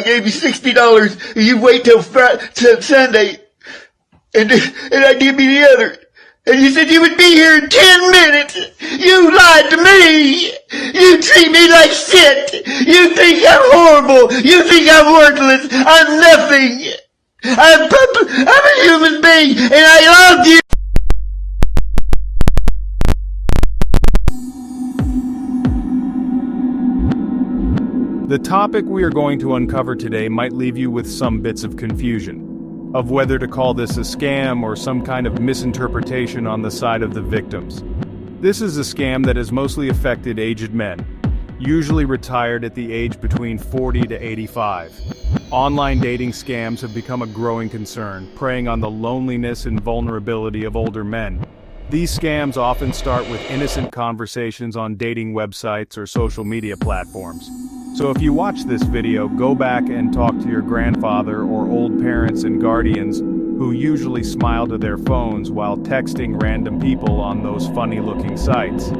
gave you $60 and you wait till Sunday and I give you the other. And you said you would be here in 10 minutes. You lied to me. You treat me like shit. You think I'm horrible. You think I'm worthless. I'm nothing. I'm a human being and I love you. The topic we are going to uncover today might leave you with some bits of confusion of whether to call this a scam or some kind of misinterpretation on the side of the victims. This is a scam that has mostly affected aged men, usually retired at the age between 40 to 85. Online dating scams have become a growing concern, preying on the loneliness and vulnerability of older men. These scams often start with innocent conversations on dating websites or social media platforms. So if you watch this video, go back and talk to your grandfather or old parents and guardians who usually smile to their phones while texting random people on those funny-looking sites.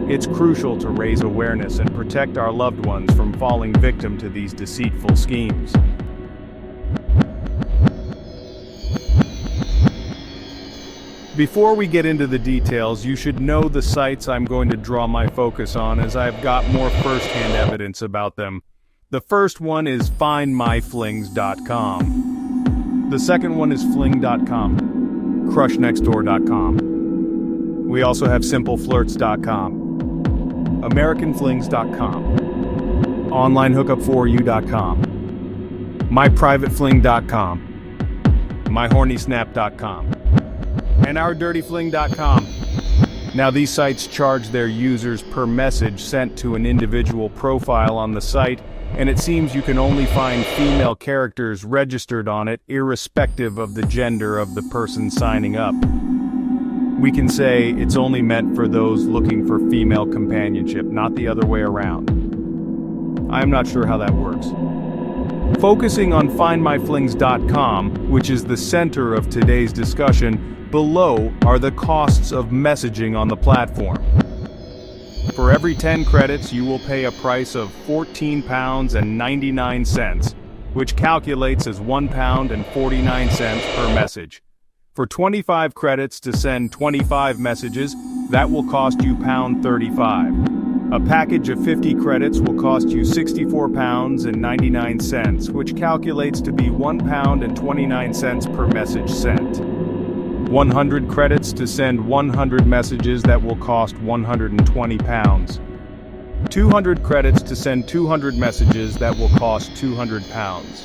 It's crucial to raise awareness and protect our loved ones from falling victim to these deceitful schemes. Before we get into the details, you should know the sites I'm going to draw my focus on, as I've got more first-hand evidence about them. The first one is FindMyFlings.com. The second one is Fling.com, CrushNextDoor.com. We also have SimpleFlirts.com, AmericanFlings.com, OnlineHookUp4You.com, MyPrivateFling.com, MyHornySnap.com, and OurDirtyFling.com. Now, these sites charge their users per message sent to an individual profile on the site, and it seems you can only find female characters registered on it, irrespective of the gender of the person signing up. We can say it's only meant for those looking for female companionship, not the other way around. I'm not sure how that works. Focusing on FindMyFlings.com, which is the center of today's discussion, below are the costs of messaging on the platform. For every 10 credits, you will pay a price of £14.99, which calculates as £1.49 per message. For 25 credits to send 25 messages, that will cost you £1.35. A package of 50 credits will cost you £64.99, which calculates to be £1.29 per message sent. 100 credits to send 100 messages, that will cost £120. 200 credits to send 200 messages, that will cost £200.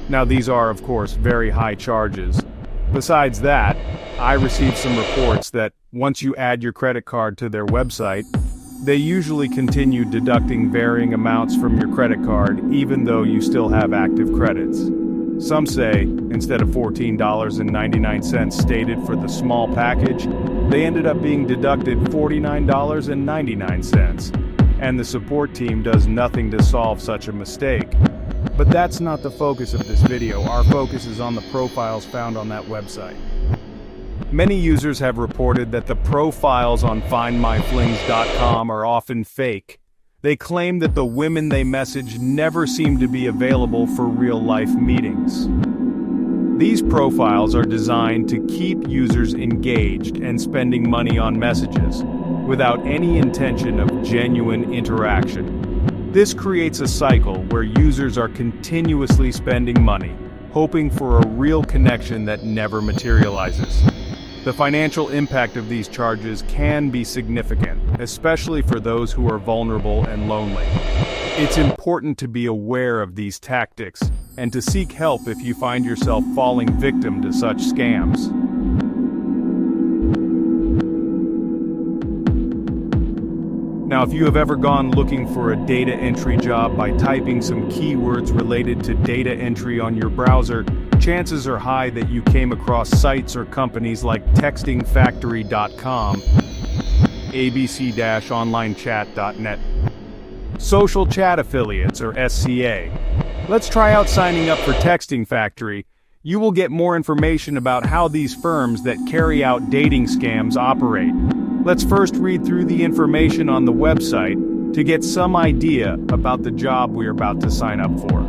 Now, these are, of course, very high charges. Besides that, I received some reports that once you add your credit card to their website, they usually continue deducting varying amounts from your credit card, even though you still have active credits. Some say, instead of $14.99 stated for the small package, they ended up being deducted $49.99. And the support team does nothing to solve such a mistake. But that's not the focus of this video. Our focus is on the profiles found on that website. Many users have reported that the profiles on FindMyFlings.com are often fake. They claim that the women they message never seem to be available for real-life meetings. These profiles are designed to keep users engaged and spending money on messages, without any intention of genuine interaction. This creates a cycle where users are continuously spending money, hoping for a real connection that never materializes. The financial impact of these charges can be significant, especially for those who are vulnerable and lonely. It's important to be aware of these tactics and to seek help if you find yourself falling victim to such scams. Now, if you have ever gone looking for a data entry job by typing some keywords related to data entry on your browser, chances are high that you came across sites or companies like textingfactory.com, abc-onlinechat.net, Social Chat Affiliates, or SCA. Let's try out signing up for Texting Factory. You will get more information about how these firms that carry out dating scams operate. Let's first read through the information on the website to get some idea about the job we're about to sign up for.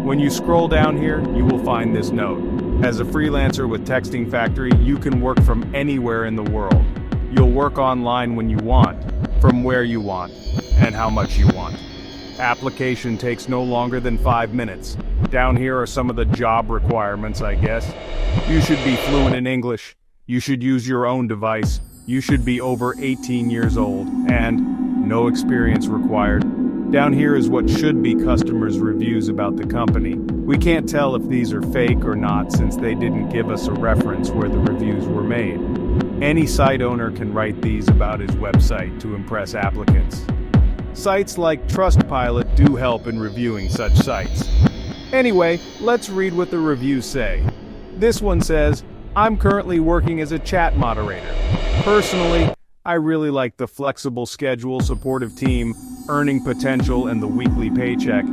When you scroll down here, you will find this note. As a freelancer with Texting Factory, you can work from anywhere in the world. You'll work online when you want, from where you want, and how much you want. Application takes no longer than 5 minutes. Down here are some of the job requirements, I guess. You should be fluent in English. You should use your own device. You should be over 18 years old, and no experience required. Down here is what should be customers' reviews about the company. We can't tell if these are fake or not since they didn't give us a reference where the reviews were made. Any site owner can write these about his website to impress applicants. Sites like Trustpilot do help in reviewing such sites. Anyway, let's read what the reviews say. This one says, "I'm currently working as a chat moderator. Personally, I really like the flexible schedule, supportive team, earning potential, and the weekly paycheck.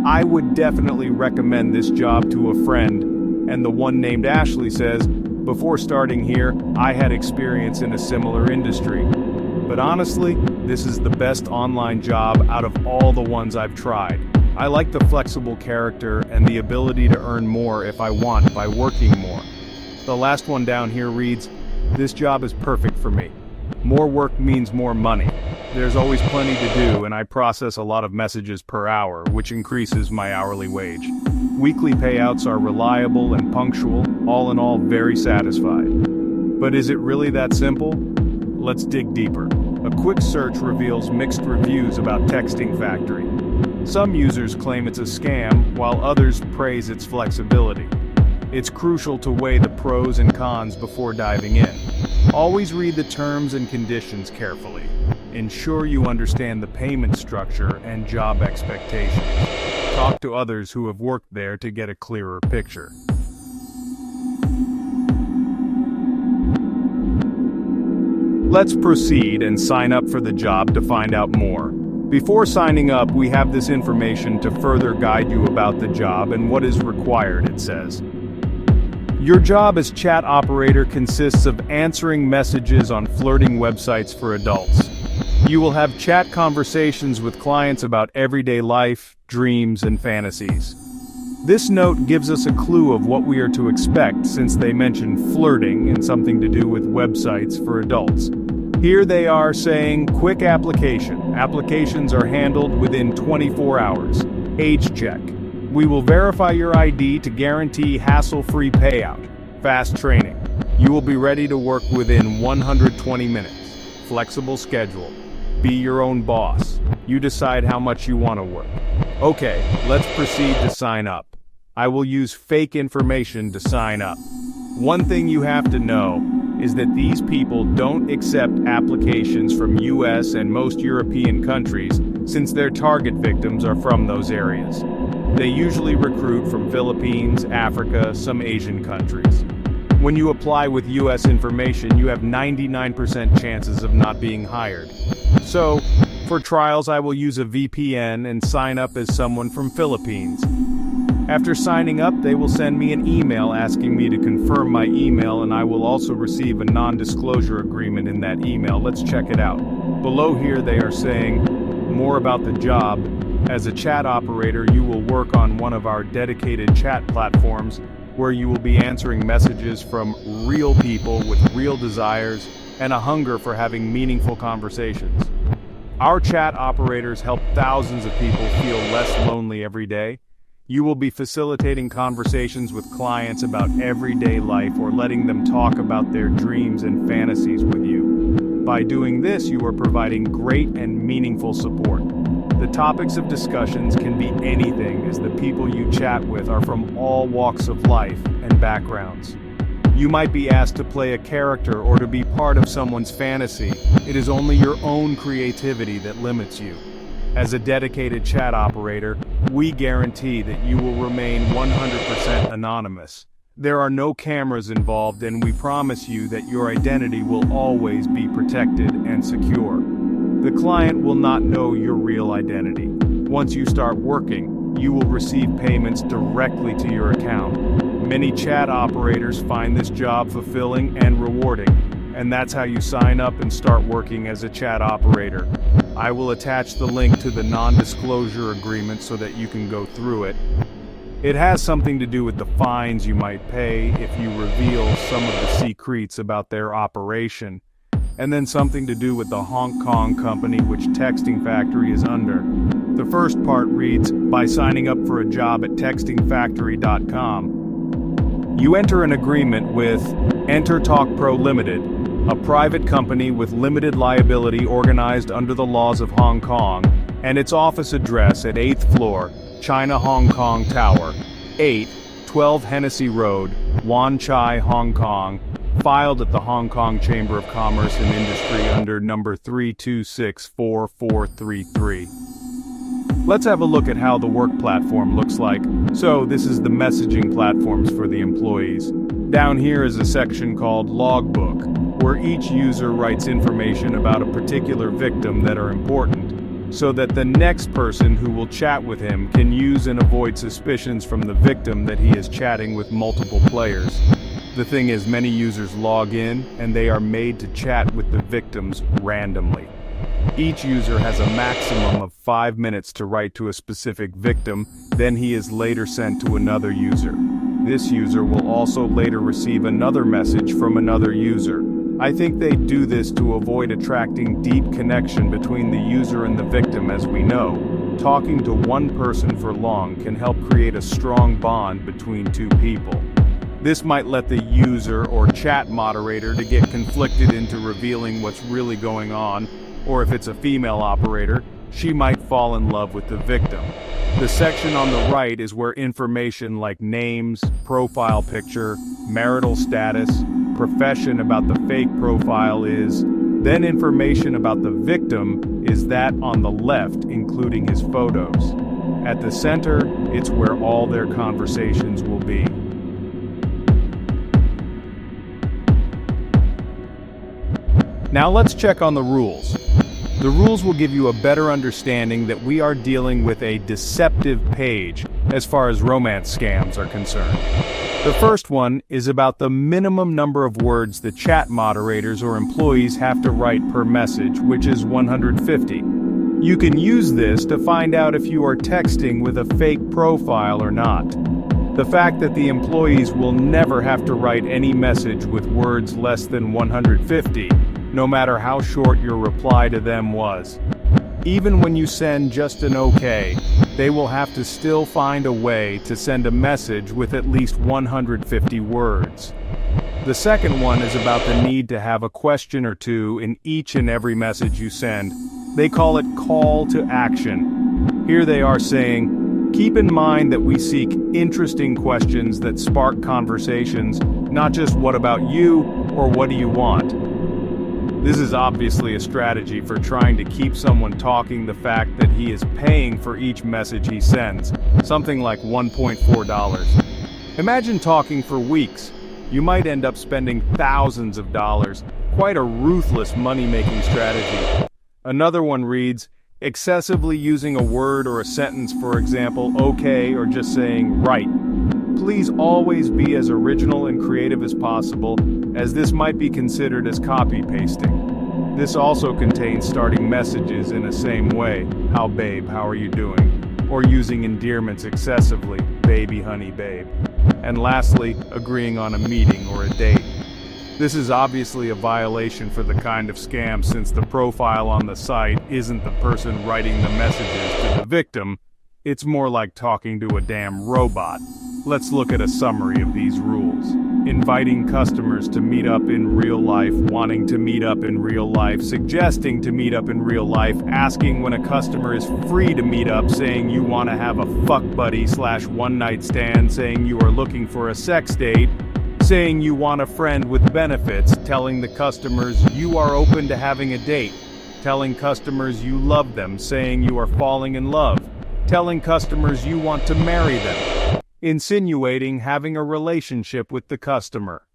I would definitely recommend this job to a friend." And the one named Ashley says, "Before starting here, I had experience in a similar industry. But honestly, this is the best online job out of all the ones I've tried. I like the flexible character and the ability to earn more if I want by working more." The last one down here reads, "This job is perfect for me. More work means more money. There's always plenty to do and I process a lot of messages per hour, which increases my hourly wage. Weekly payouts are reliable and punctual, all in all very satisfied." But is it really that simple? Let's dig deeper. A quick search reveals mixed reviews about Texting Factory. Some users claim it's a scam, while others praise its flexibility. It's crucial to weigh the pros and cons before diving in. Always read the terms and conditions carefully. Ensure you understand the payment structure and job expectations. Talk to others who have worked there to get a clearer picture. Let's proceed and sign up for the job to find out more. Before signing up, we have this information to further guide you about the job and what is required, it says. Your job as chat operator consists of answering messages on flirting websites for adults. You will have chat conversations with clients about everyday life, dreams, and fantasies. This note gives us a clue of what we are to expect since they mention flirting and something to do with websites for adults. Here they are saying, quick application. Applications are handled within 24 hours. Age check. We will verify your ID to guarantee hassle-free payout. Fast training. You will be ready to work within 120 minutes. Flexible schedule. Be your own boss. You decide how much you want to work. Okay, let's proceed to sign up. I will use fake information to sign up. One thing you have to know is that these people don't accept applications from US and most European countries since their target victims are from those areas. They usually recruit from Philippines, Africa, some Asian countries. When you apply with US information, you have 99% chances of not being hired. So, for trials, I will use a VPN and sign up as someone from Philippines. After signing up, they will send me an email asking me to confirm my email, and I will also receive a non-disclosure agreement in that email. Let's check it out. Below here they are saying more about the job. As a chat operator, you will work on one of our dedicated chat platforms where you will be answering messages from real people with real desires and a hunger for having meaningful conversations. Our chat operators help thousands of people feel less lonely every day. You will be facilitating conversations with clients about everyday life or letting them talk about their dreams and fantasies with you. By doing this, you are providing great and meaningful support. The topics of discussions can be anything, as the people you chat with are from all walks of life and backgrounds. You might be asked to play a character or to be part of someone's fantasy. It is only your own creativity that limits you. As a dedicated chat operator, we guarantee that you will remain 100% anonymous. There are no cameras involved, and we promise you that your identity will always be protected and secure. The client will not know your real identity. Once you start working, you will receive payments directly to your account. Many chat operators find this job fulfilling and rewarding, and that's how you sign up and start working as a chat operator. I will attach the link to the non-disclosure agreement so that you can go through it. It has something to do with the fines you might pay if you reveal some of the secrets about their operation, and then something to do with the Hong Kong company which Texting Factory is under. The first part reads, by signing up for a job at textingfactory.com. You enter an agreement with Enter Talk Pro Limited, a private company with limited liability organized under the laws of Hong Kong, and its office address at 8th floor, China Hong Kong Tower, 12 Hennessy Road, Wan Chai, Hong Kong, filed at the Hong Kong Chamber of Commerce and Industry under number 3264433. Let's have a look at how the work platform looks like. So this is the messaging platforms for the employees. Down here is a section called Logbook, where each user writes information about a particular victim that are important, so that the next person who will chat with him can use and avoid suspicions from the victim that he is chatting with multiple players. The thing is, many users log in and they are made to chat with the victims randomly. Each user has a maximum of 5 minutes to write to a specific victim, then he is later sent to another user. This user will also later receive another message from another user. I think they do this to avoid attracting deep connection between the user and the victim. As we know, talking to one person for long can help create a strong bond between two people. This might let the user or chat moderator to get conflicted into revealing what's really going on, or if it's a female operator, she might fall in love with the victim. The section on the right is where information like names, profile picture, marital status, profession about the fake profile is, then information about the victim is that on the left, including his photos. At the center, it's where all their conversations will be. Now let's check on the rules. The rules will give you a better understanding that we are dealing with a deceptive page as far as romance scams are concerned. The first one is about the minimum number of words the chat moderators or employees have to write per message, which is 150. You can use this to find out if you are texting with a fake profile or not. The fact that the employees will never have to write any message with words less than 150, no matter how short your reply to them was. Even when you send just an okay, they will have to still find a way to send a message with at least 150 words. The second one is about the need to have a question or two in each and every message you send. They call it call to action. Here they are saying, keep in mind that we seek interesting questions that spark conversations, not just what about you or what do you want. This is obviously a strategy for trying to keep someone talking. The fact that he is paying for each message he sends, something like $1.4. Imagine talking for weeks. You might end up spending thousands of dollars. Quite a ruthless money-making strategy. Another one reads, excessively using a word or a sentence, for example, okay, or just saying right. Please always be as original and creative as possible, as this might be considered as copy-pasting. This also contains starting messages in the same way, how babe, how are you doing? Or using endearments excessively, baby, honey, babe. And lastly, agreeing on a meeting or a date. This is obviously a violation for the kind of scam, since the profile on the site isn't the person writing the messages to the victim, it's more like talking to a damn robot. Let's look at a summary of these rules. Inviting customers to meet up in real life, wanting to meet up in real life, suggesting to meet up in real life, asking when a customer is free to meet up, saying you want to have a fuck buddy / one night stand, saying you are looking for a sex date, saying you want a friend with benefits, telling the customers you are open to having a date, telling customers you love them, saying you are falling in love, telling customers you want to marry them, insinuating having a relationship with the customer.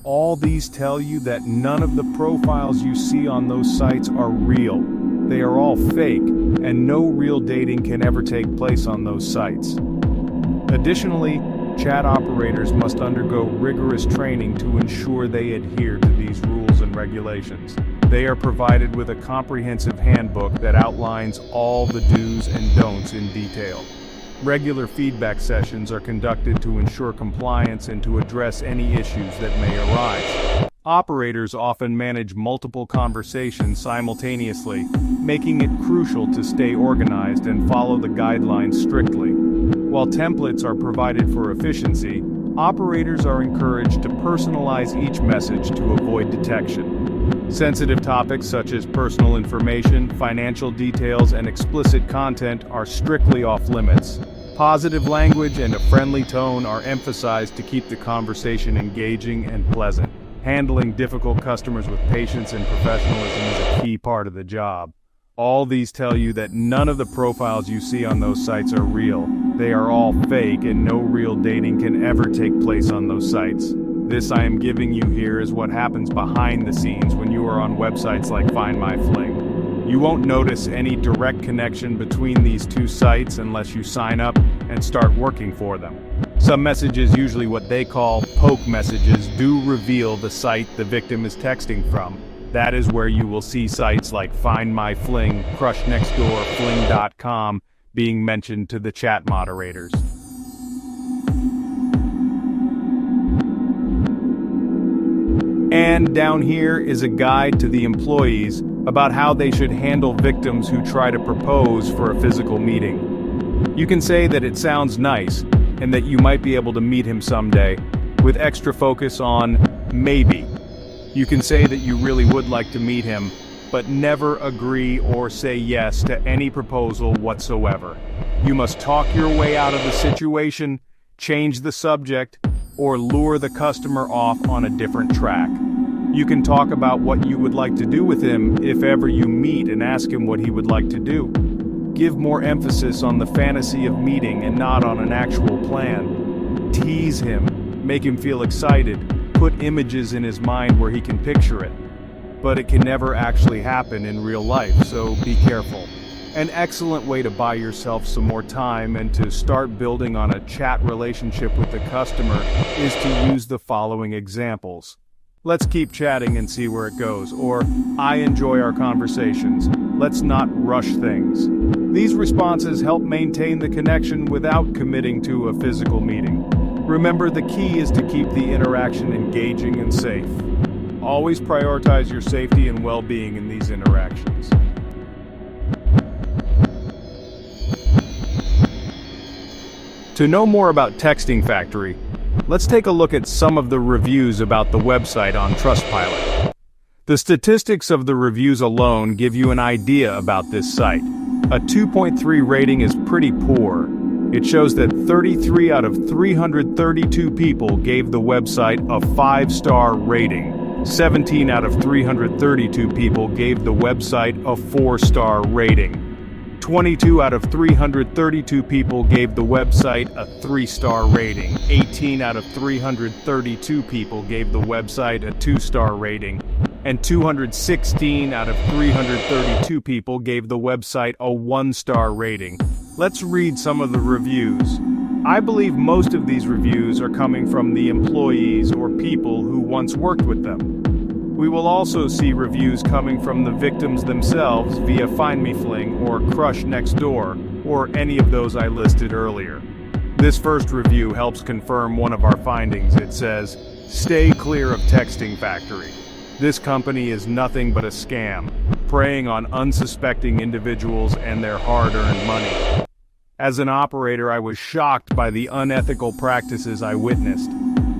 All these tell you that none of the profiles you see on those sites are real. They are all fake, and no real dating can ever take place on those sites. Additionally, chat operators must undergo rigorous training to ensure they adhere to these rules and regulations. They are provided with a comprehensive handbook that outlines all the do's and don'ts in detail. Regular feedback sessions are conducted to ensure compliance and to address any issues that may arise. Operators often manage multiple conversations simultaneously, making it crucial to stay organized and follow the guidelines strictly. While templates are provided for efficiency, operators are encouraged to personalize each message to avoid detection. Sensitive topics such as personal information, financial details, and explicit content are strictly off limits. Positive language and a friendly tone are emphasized to keep the conversation engaging and pleasant. Handling difficult customers with patience and professionalism is a key part of the job. All these tell you that none of the profiles you see on those sites are real. They are all fake, and no real dating can ever take place on those sites. This I am giving you here is what happens behind the scenes when you are on websites like FindMyFling. You won't notice any direct connection between these two sites unless you sign up and start working for them. Some messages, usually what they call poke messages, do reveal the site the victim is texting from. That is where you will see sites like FindMyFling, CrushNextDoor, Fling.com being mentioned to the chat moderators. And down here is a guide to the employees about how they should handle victims who try to propose for a physical meeting. You can say that it sounds nice and that you might be able to meet him someday, with extra focus on maybe. You can say that you really would like to meet him, but never agree or say yes to any proposal whatsoever. You must talk your way out of the situation, change the subject, or lure the customer off on a different track. You can talk about what you would like to do with him if ever you meet and ask him what he would like to do. Give more emphasis on the fantasy of meeting and not on an actual plan. Tease him, make him feel excited, put images in his mind where he can picture it. But it can never actually happen in real life, so be careful. An excellent way to buy yourself some more time and to start building on a chat relationship with the customer is to use the following examples. Let's keep chatting and see where it goes, or I enjoy our conversations. Let's not rush things. These responses help maintain the connection without committing to a physical meeting. Remember, the key is to keep the interaction engaging and safe. Always prioritize your safety and well-being in these interactions. To know more about Texting Factory, let's take a look at some of the reviews about the website on Trustpilot. The statistics of the reviews alone give you an idea about this site. A 2.3 rating is pretty poor. It shows that 33 out of 332 people gave the website a 5-star rating. 17 out of 332 people gave the website a 4-star rating. 22 out of 332 people gave the website a 3-star rating. 18 out of 332 people gave the website a 2-star rating. And 216 out of 332 people gave the website a 1-star rating. Let's read some of the reviews. I believe most of these reviews are coming from the employees or people who once worked with them. We will also see reviews coming from the victims themselves via FindMyFling or CrushNextDoor, or any of those I listed earlier. This first review helps confirm one of our findings. It says, "Stay clear of Texting Factory. This company is nothing but a scam, preying on unsuspecting individuals and their hard-earned money." As an operator, I was shocked by the unethical practices I witnessed.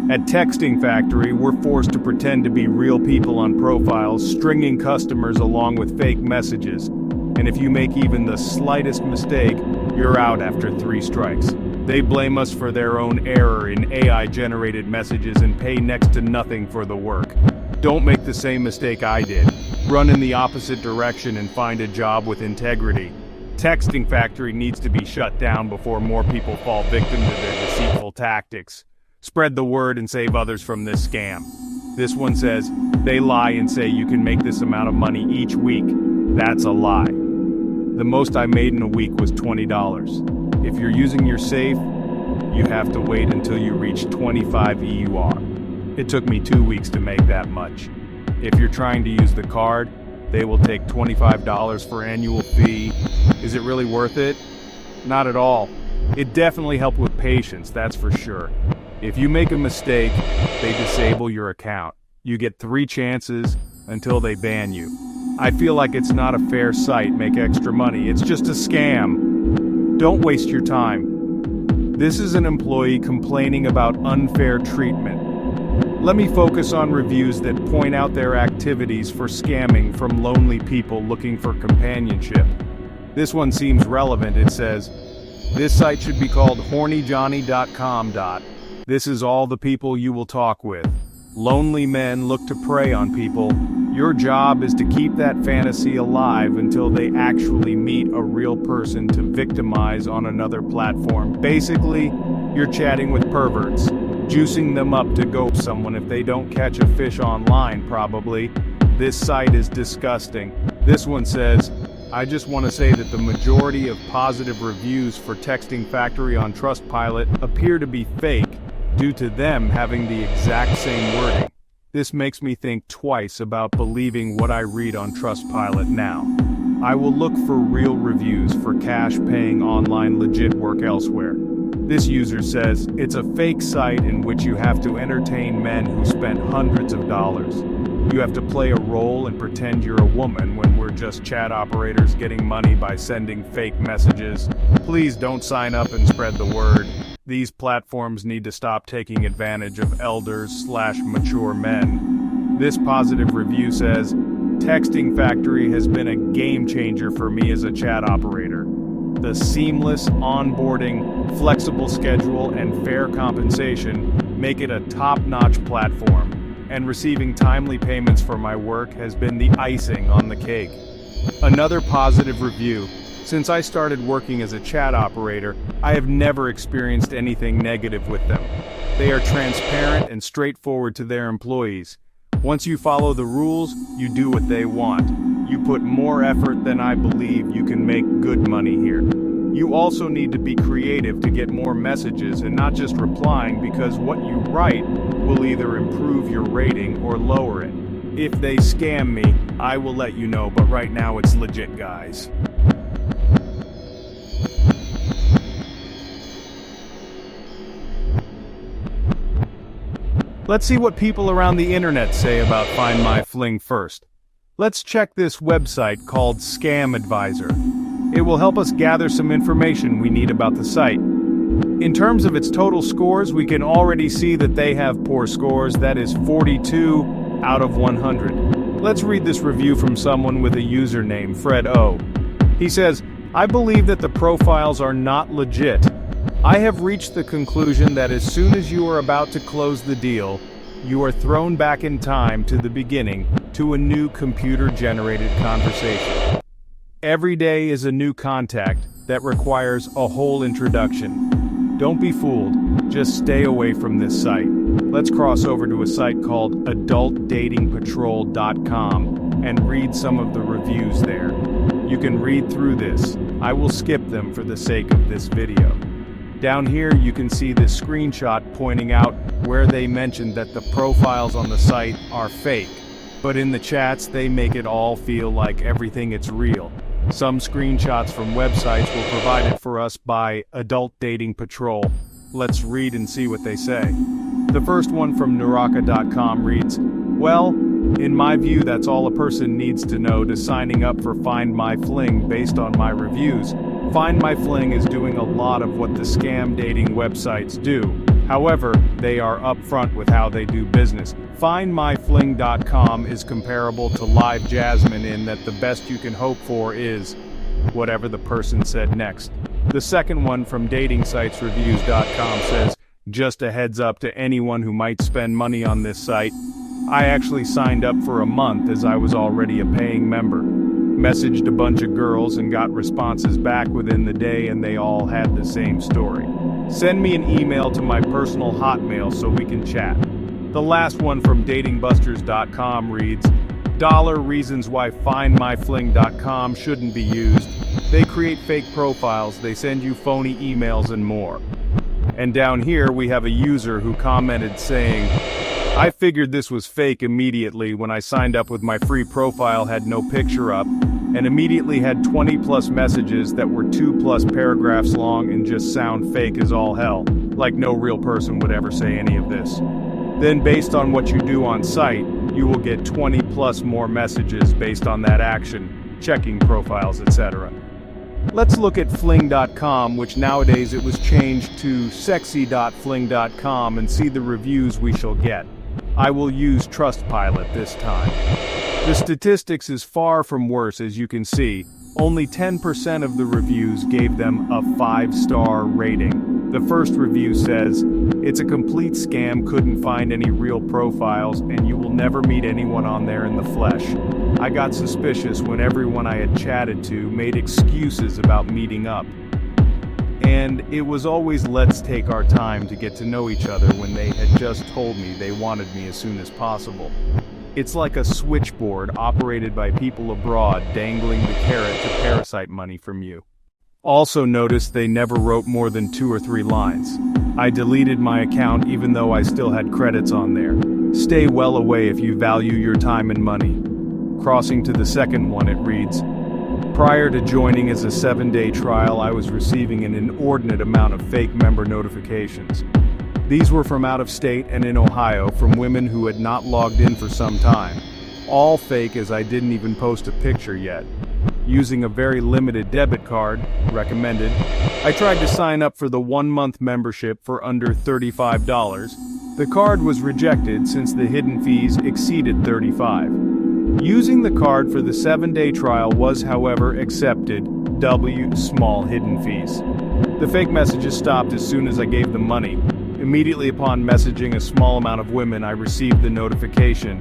At Texting Factory, we're forced to pretend to be real people on profiles, stringing customers along with fake messages. And if you make even the slightest mistake, you're out after 3 strikes. They blame us for their own error in AI-generated messages and pay next to nothing for the work. Don't make the same mistake I did. Run in the opposite direction and find a job with integrity. Texting Factory needs to be shut down before more people fall victim to their deceitful tactics. Spread the word and save others from this scam. This one says, "They lie and say you can make this amount of money each week." That's a lie. The most I made in a week was $20. If you're using your safe, you have to wait until you reach 25 EUR. It took me 2 weeks to make that much. If you're trying to use the card, they will take $25 for annual fee. Is it really worth it? Not at all. It definitely helped with patience, that's for sure. If you make a mistake, they disable your account. You get 3 chances until they ban you. I feel like it's not a fair site, make extra money. It's just a scam. Don't waste your time. This is an employee complaining about unfair treatment. Let me focus on reviews that point out their activities for scamming from lonely people looking for companionship. This one seems relevant. It says, "This site should be called hornyjohnny.com. This is all the people you will talk with. Lonely men look to prey on people. Your job is to keep that fantasy alive until they actually meet a real person to victimize on another platform. Basically, you're chatting with perverts, juicing them up to go someone if they don't catch a fish online, probably. This site is disgusting." This one says, "I just want to say that the majority of positive reviews for Texting Factory on Trustpilot appear to be fake due to them having the exact same wording. This makes me think twice about believing what I read on Trustpilot now. I will look for real reviews for cash-paying online legit work elsewhere." This user says, "It's a fake site in which you have to entertain men who spent hundreds of dollars. You have to play a role and pretend you're a woman when we're just chat operators getting money by sending fake messages. Please don't sign up and spread the word. These platforms need to stop taking advantage of elders/mature men." This positive review says, "Texting Factory has been a game changer for me as a chat operator. The seamless onboarding, flexible schedule, and fair compensation make it a top-notch platform, and receiving timely payments for my work has been the icing on the cake." Another positive review: "Since I started working as a chat operator, I have never experienced anything negative with them. They are transparent and straightforward to their employees. Once you follow the rules, you do what they want. You put more effort than I believe you can make good money here. You also need to be creative to get more messages and not just replying, because what you write will either improve your rating or lower it. If they scam me, I will let you know, but right now it's legit, guys." Let's see what people around the internet say about FindMyFling first. Let's check this website called Scam Advisor. It will help us gather some information we need about the site. In terms of its total scores, we can already see that they have poor scores. That is 42 out of 100. Let's read this review from someone with a username Fred O. He says, "I believe that the profiles are not legit. I have reached the conclusion that as soon as you are about to close the deal, you are thrown back in time to the beginning, to a new computer-generated conversation. Every day is a new contact that requires a whole introduction. Don't be fooled, just stay away from this site." Let's cross over to a site called adultdatingpatrol.com and read some of the reviews there. You can read through this. I will skip them for the sake of this video. Down here you can see this screenshot pointing out where they mentioned that the profiles on the site are fake, but in the chats they make it all feel like everything it's real. Some screenshots from websites were provided for us by Adult Dating Patrol. Let's read and see what they say. The first one from Naraka.com reads, "Well, in my view that's all a person needs to know to signing up for FindMyFling based on my reviews. FindMyFling is doing a lot of what the scam dating websites do. However, they are upfront with how they do business. FindMyFling.com is comparable to Live Jasmine in that the best you can hope for is whatever the person said next." The second one from DatingSitesReviews.com says, "Just a heads up to anyone who might spend money on this site. I actually signed up for a month as I was already a paying member. Messaged a bunch of girls and got responses back within the day, and they all had the same story. Send me an email to my personal Hotmail so we can chat." The last one from DatingBusters.com reads, "Reasons why FindMyFling.com shouldn't be used. They create fake profiles, they send you phony emails and more." And down here we have a user who commented saying, "I figured this was fake immediately when I signed up with my free profile had no picture up, and immediately had 20 plus messages that were 2 plus paragraphs long and just sound fake as all hell, like no real person would ever say any of this. Then based on what you do on site, you will get 20 plus more messages based on that action, checking profiles, etc. Let's look at fling.com, which nowadays it was changed to sexy.fling.com, and see the reviews we shall get. I will use Trustpilot this time. The statistics is far from worse, as you can see. Only 10% of the reviews gave them a 5-star rating. The first review says, "It's a complete scam, couldn't find any real profiles, and you will never meet anyone on there in the flesh. I got suspicious when everyone I had chatted to made excuses about meeting up. And it was always let's take our time to get to know each other when they had just told me they wanted me as soon as possible. It's like a switchboard operated by people abroad dangling the carrot to parasite money from you." Also notice they never wrote more than 2 or 3 lines. I deleted my account even though I still had credits on there. Stay well away if you value your time and money. Crossing to the second one, it reads, "Prior to joining as a 7-day trial, I was receiving an inordinate amount of fake member notifications. These were from out of state and in Ohio from women who had not logged in for some time. All fake, as I didn't even post a picture yet. Using a very limited debit card, recommended, I tried to sign up for the 1-month membership for under $35. The card was rejected since the hidden fees exceeded $35. Using the card for the 7-day trial was, however, accepted, small hidden fees. The fake messages stopped as soon as I gave them money. Immediately upon messaging a small amount of women, I received the notification,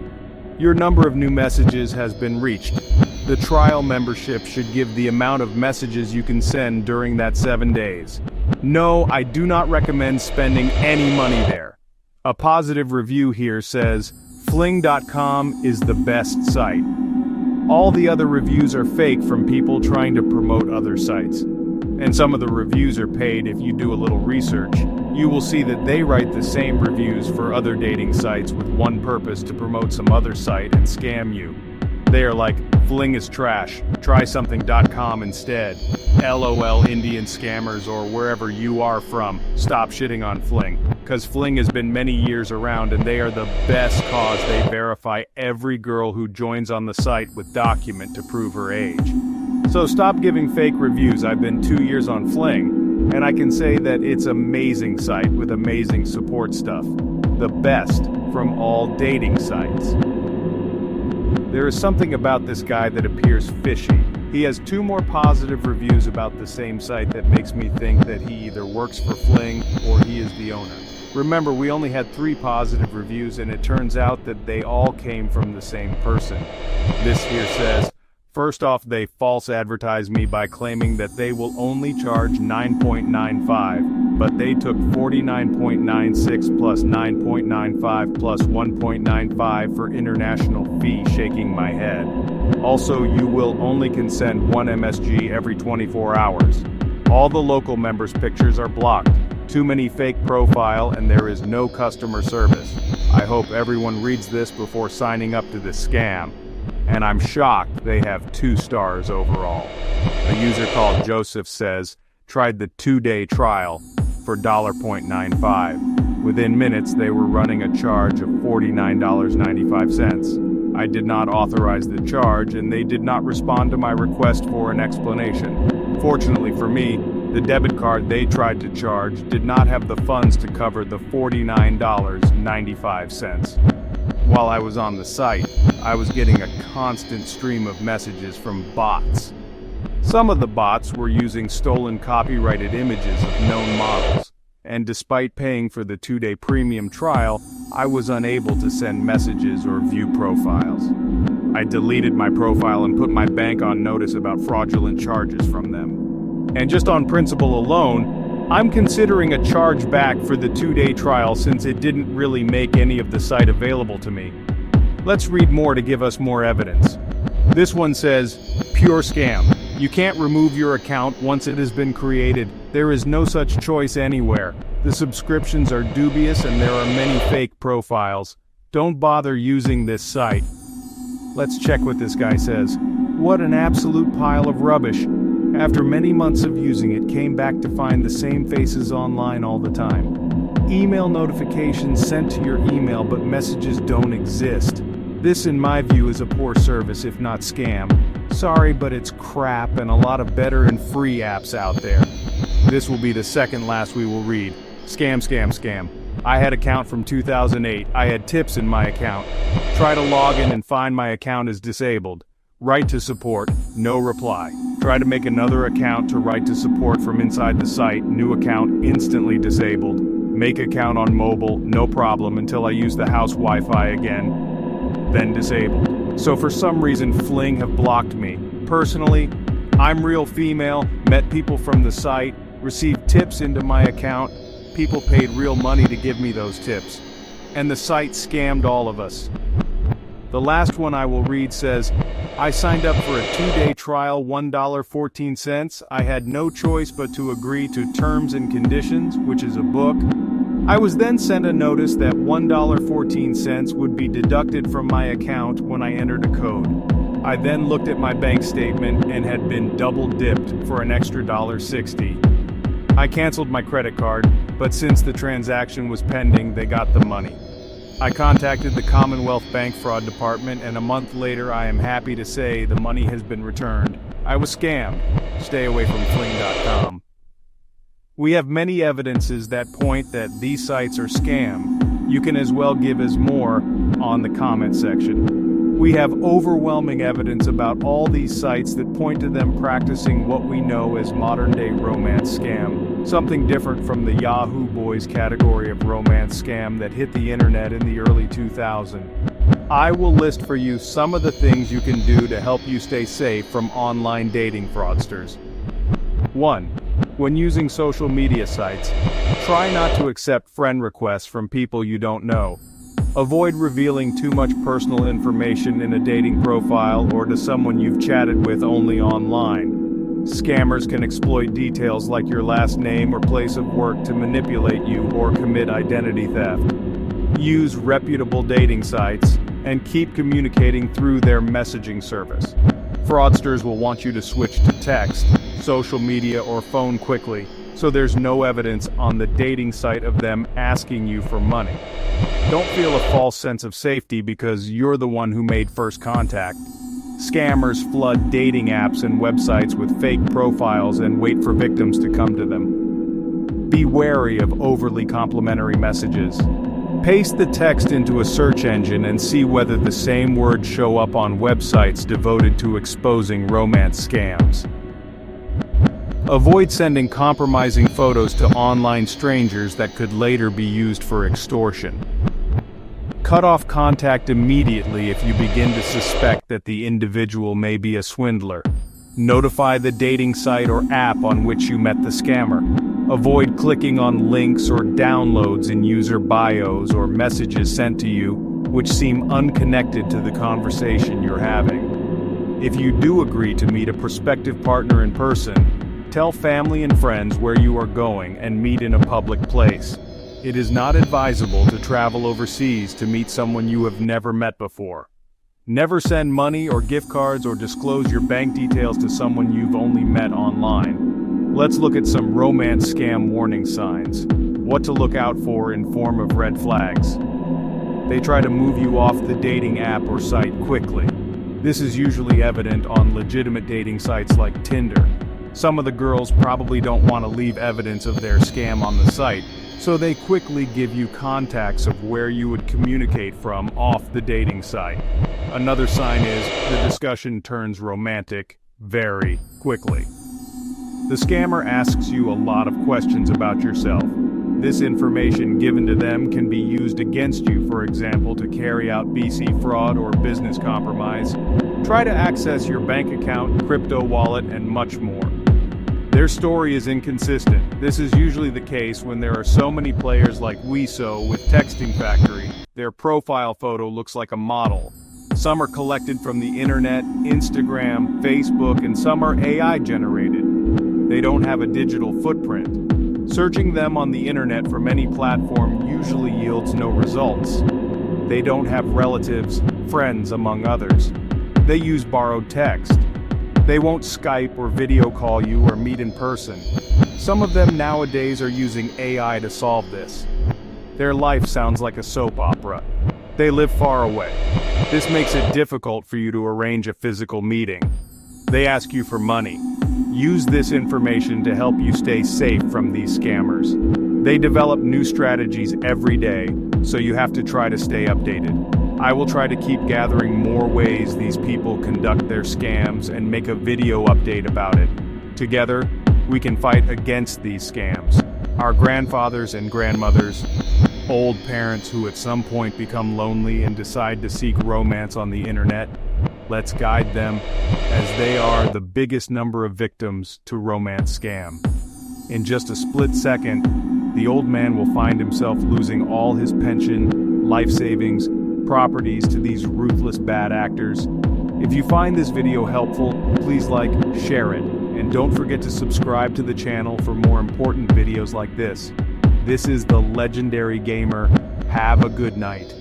'Your number of new messages has been reached. The trial membership should give the amount of messages you can send during that 7 days. No, I do not recommend spending any money there.' A positive review here says, Fling.com is the best site. All the other reviews are fake from people trying to promote other sites. And some of the reviews are paid. If you do a little research, you will see that they write the same reviews for other dating sites with one purpose: to promote some other site and scam you. They are like, Fling is trash, try something.com instead. LOL Indian scammers, or wherever you are from, stop shitting on Fling. Cause Fling has been many years around and they are the best cause they verify every girl who joins on the site with document to prove her age. So stop giving fake reviews. I've been 2 years on Fling, and I can say that it's amazing site with amazing support stuff. The best from all dating sites. There is something about this guy that appears fishy. He has 2 more positive reviews about the same site that makes me think that he either works for Fling or he is the owner. Remember, we only had 3 positive reviews, and it turns out that they all came from the same person. This here says, first off, they false advertise me by claiming that they will only charge 9.95, but they took 49.96 plus 9.95 plus 1.95 for international fee, shaking my head. Also, you will only can send 1 MSG every 24 hours. All the local members' pictures are blocked. Too many fake profile, and there is no customer service. I hope everyone reads this before signing up to this scam. And I'm shocked they have 2 stars overall. A user called Joseph says, tried the 2-day trial for $0.95. Within minutes they were running a charge of $49.95. I did not authorize the charge, and they did not respond to my request for an explanation. Fortunately for me, the debit card they tried to charge did not have the funds to cover the $49.95. While I was on the site, I was getting a constant stream of messages from bots. Some of the bots were using stolen copyrighted images of known models, and despite paying for the 2-day premium trial, I was unable to send messages or view profiles. I deleted my profile and put my bank on notice about fraudulent charges from them. And just on principle alone, I'm considering a charge back for the 2-day trial since it didn't really make any of the site available to me. Let's read more to give us more evidence. This one says, pure scam. You can't remove your account once it has been created. There is no such choice anywhere. The subscriptions are dubious and there are many fake profiles. Don't bother using this site. Let's check what this guy says. What an absolute pile of rubbish. After many months of using it, came back to find the same faces online all the time. Email notifications sent to your email, but messages don't exist. This, in my view, is a poor service, if not scam. Sorry, but it's crap, and a lot of better and free apps out there. This will be the second last we will read. Scam, scam, scam. I had account from 2008. I had tips in my account. Try to log in and find my account is disabled. Write to support, no reply. Try to make another account to write to support from inside the site, new account instantly disabled. Make account on mobile, no problem until I use the house Wi-Fi again, then disabled. So for some reason Fling have blocked me. Personally, I'm real female, met people from the site, received tips into my account, people paid real money to give me those tips. And the site scammed all of us. The last one I will read says, I signed up for a 2-day trial, $1.14. I had no choice but to agree to terms and conditions, which is a book. I was then sent a notice that $1.14 would be deducted from my account when I entered a code. I then looked at my bank statement and had been double dipped for an extra $1.60. I canceled my credit card, but since the transaction was pending, they got the money. I contacted the Commonwealth Bank Fraud Department, and a month later I am happy to say the money has been returned. I was scammed. Stay away from Fling.com. We have many evidences that point that these sites are scam. You can as well give us more on the comment section. We have overwhelming evidence about all these sites that point to them practicing what we know as modern-day romance scam, something different from the Yahoo Boys category of romance scam that hit the internet in the early 2000s. I will list for you some of the things you can do to help you stay safe from online dating fraudsters. 1. When using social media sites, try not to accept friend requests from people you don't know. Avoid revealing too much personal information in a dating profile or to someone you've chatted with only online. Scammers can exploit details like your last name or place of work to manipulate you or commit identity theft. Use reputable dating sites and keep communicating through their messaging service. Fraudsters will want you to switch to text, social media, or phone quickly, so there's no evidence on the dating site of them asking you for money. Don't feel a false sense of safety because you're the one who made first contact. Scammers flood dating apps and websites with fake profiles and wait for victims to come to them. Be wary of overly complimentary messages. Paste the text into a search engine and see whether the same words show up on websites devoted to exposing romance scams. Avoid sending compromising photos to online strangers that could later be used for extortion. Cut off contact immediately if you begin to suspect that the individual may be a swindler. Notify the dating site or app on which you met the scammer. Avoid clicking on links or downloads in user bios or messages sent to you, which seem unconnected to the conversation you're having. If you do agree to meet a prospective partner in person, tell family and friends where you are going and meet in a public place. It is not advisable to travel overseas to meet someone you have never met before. Never send money or gift cards or disclose your bank details to someone you've only met online. Let's look at some romance scam warning signs. What to look out for in form of red flags. They try to move you off the dating app or site quickly. This is usually evident on legitimate dating sites like Tinder. Some of the girls probably don't want to leave evidence of their scam on the site, so they quickly give you contacts of where you would communicate from off the dating site. Another sign is the discussion turns romantic very quickly. The scammer asks you a lot of questions about yourself. This information given to them can be used against you, for example, to carry out BC fraud or business compromise. Try to access your bank account, crypto wallet, and much more. Their story is inconsistent. This is usually the case when there are so many players like WeSo with Texting Factory. Their profile photo looks like a model. Some are collected from the internet, Instagram, Facebook, and some are AI generated. They don't have a digital footprint. Searching them on the internet from any platform usually yields no results. They don't have relatives, friends, among others. They use borrowed text. They won't Skype or video call you or meet in person. Some of them nowadays are using AI to solve this. Their life sounds like a soap opera. They live far away. This makes it difficult for you to arrange a physical meeting. They ask you for money. Use this information to help you stay safe from these scammers. They develop new strategies every day, so you have to try to stay updated. I will try to keep gathering more ways these people conduct their scams and make a video update about it. Together, we can fight against these scams. Our grandfathers and grandmothers, old parents who at some point become lonely and decide to seek romance on the internet, let's guide them, as they are the biggest number of victims to romance scam. In just a split second, the old man will find himself losing all his pension, life savings, properties to these ruthless bad actors. If you find this video helpful, please like, share it, and don't forget to subscribe to the channel for more important videos like this. This is the Legendary Gamer. Have a good night.